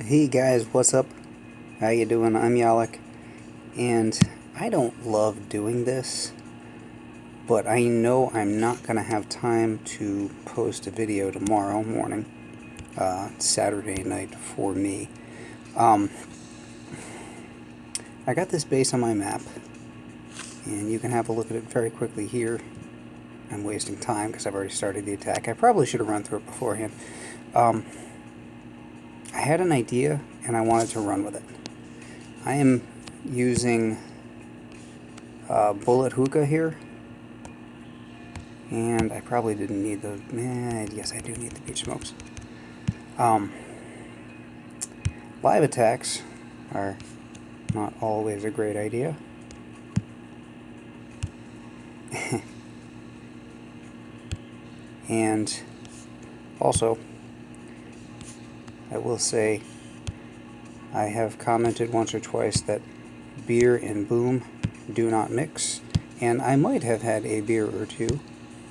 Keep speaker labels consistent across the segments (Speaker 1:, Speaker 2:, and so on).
Speaker 1: Hey guys, what's up? How you doing? I'm Yalek, and I don't love doing this, but I know I'm not gonna have time to post a video tomorrow morning, Saturday night for me. Um, I got this base on my map, and you can have a look at it very quickly here. I'm wasting time because I've already started the attack. I probably should have run through it beforehand. I had an idea, and I wanted to run with it. I am using bullet hookah here, and I probably didn't need those. Yes, I do need the beach smokes. Live attacks are not always a great idea. And also, I will say, I have commented once or twice that beer and boom do not mix, and I might have had a beer or two,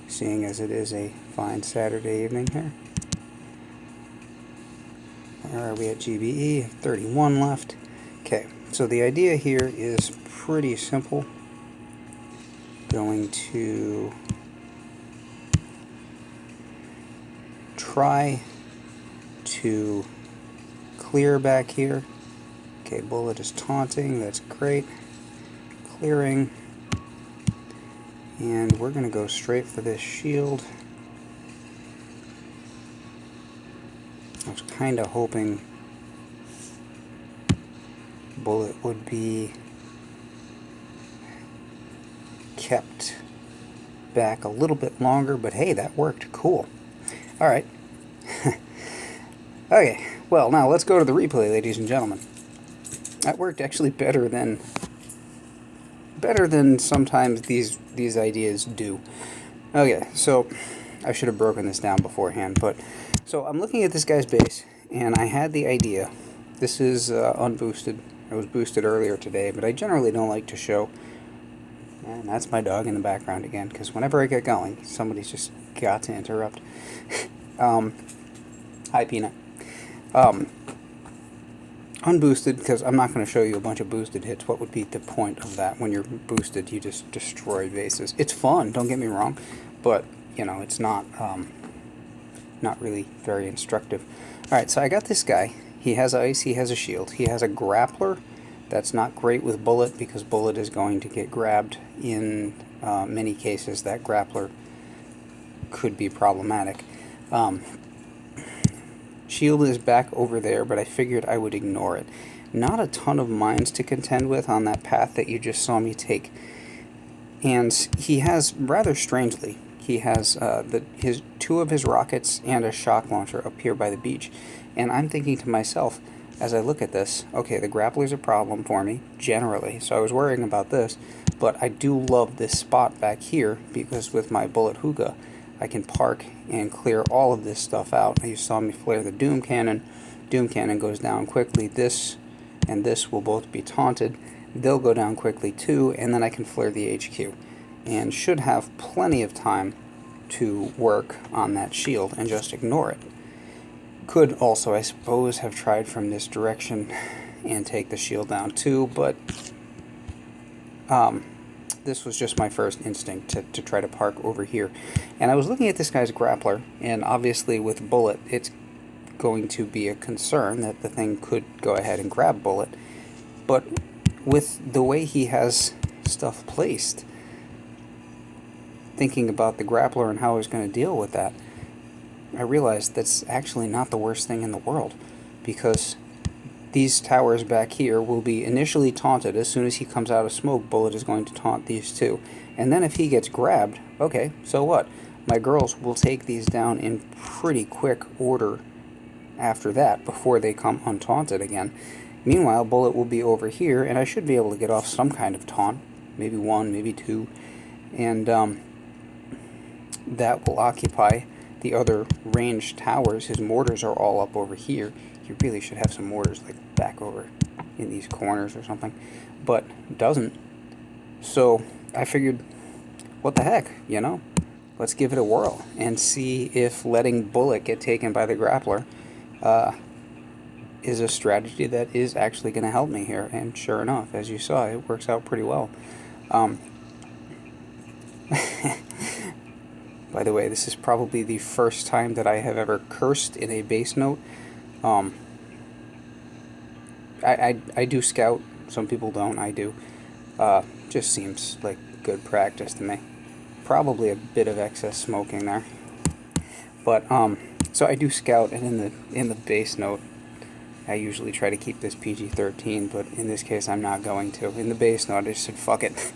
Speaker 1: seeing as it is a fine Saturday evening here. Where are we at GBE? 31 left. Okay, so the idea here is pretty simple. Going to try to clear back here. Okay, bullet is taunting, that's great. Clearing. And we're going to go straight for this shield. I was kind of hoping bullet would be kept back a little bit longer, but hey, that worked. Cool. Alright. Okay, well, now let's go to the replay, ladies and gentlemen. That worked actually better than sometimes these ideas do. Okay, so I should have broken this down beforehand, but so I'm looking at this guy's base, and I had the idea. This is unboosted. It was boosted earlier today, but I generally don't like to show. And that's my dog in the background again, because whenever I get going, somebody's just got to interrupt. Hi, Peanut. Unboosted, because I'm not going to show you a bunch of boosted hits. What would be the point of that? When you're boosted, you just destroy bases. It's fun, don't get me wrong, but, you know, it's not really very instructive. Alright, so I got this guy. He has ice, he has a shield. He has a grappler. That's not great with bullet, because bullet is going to get grabbed. In many cases, that grappler could be problematic. Shield is back over there, but I figured I would ignore it. Not a ton of mines to contend with on that path that you just saw me take. And he has, rather strangely, he has two of his rockets and a shock launcher up here by the beach. And I'm thinking to myself, as I look at this, okay, the grappler's a problem for me, generally, so I was worrying about this, but I do love this spot back here, because with my bullet hookah, I can park and clear all of this stuff out. You saw me flare the Doom Cannon. Doom Cannon goes down quickly. This and this will both be taunted. They'll go down quickly too, and then I can flare the HQ. And should have plenty of time to work on that shield and just ignore it. Could also, I suppose, have tried from this direction and take the shield down too, but this was just my first instinct to try to park over here. And I was looking at this guy's grappler, and obviously with bullet, it's going to be a concern that the thing could go ahead and grab bullet. But with the way he has stuff placed, thinking about the grappler and how I was going to deal with that, I realized that's actually not the worst thing in the world, because these towers back here will be initially taunted. As soon as he comes out of smoke, bullet is going to taunt these two. And then if he gets grabbed, okay, so what? My girls will take these down in pretty quick order after that, before they come untaunted again. Meanwhile, bullet will be over here, and I should be able to get off some kind of taunt. Maybe one, maybe two. And that will occupy the other ranged towers. His mortars are all up over here. You really should have some mortars like back over in these corners or something, but doesn't. So I figured, what the heck, you know? Let's give it a whirl and see if letting bullet get taken by the grappler is a strategy that is actually going to help me here. And sure enough, as you saw, it works out pretty well. By the way, this is probably the first time that I have ever cursed in a bass note. I do scout. Some people don't. I do. Just seems like good practice to me. Probably a bit of excess smoking there. But so I do scout, and in the bass note, I usually try to keep this PG-13, but in this case I'm not going to. In the bass note, I just said fuck it.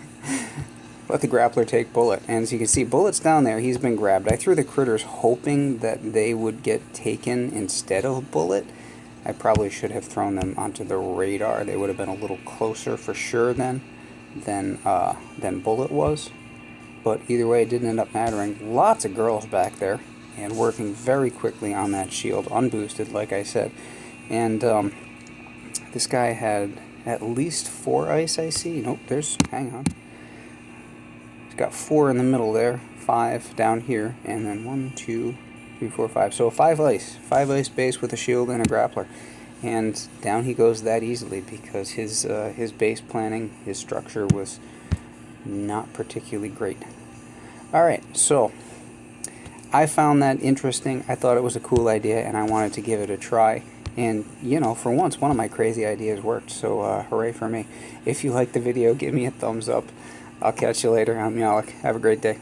Speaker 1: Let the grappler take Bullet. And as you can see, Bullet's down there. He's been grabbed. I threw the critters hoping that they would get taken instead of Bullet. I probably should have thrown them onto the radar. They would have been a little closer for sure than Bullet was. But either way, it didn't end up mattering. Lots of girls back there, and working very quickly on that shield, unboosted, like I said. And this guy had at least 4 ice, I see. Nope, hang on. He's got 4 in the middle there, 5 down here, and then 1, 2, 3, 4, 5. So 5 ice. 5 ice base with a shield and a grappler. And down he goes that easily because his base planning, his structure was not particularly great. Alright, so I found that interesting. I thought it was a cool idea, and I wanted to give it a try. And, you know, for once, one of my crazy ideas worked, so hooray for me. If you liked the video, give me a thumbs up. I'll catch you later. I'm Yalik. Have a great day.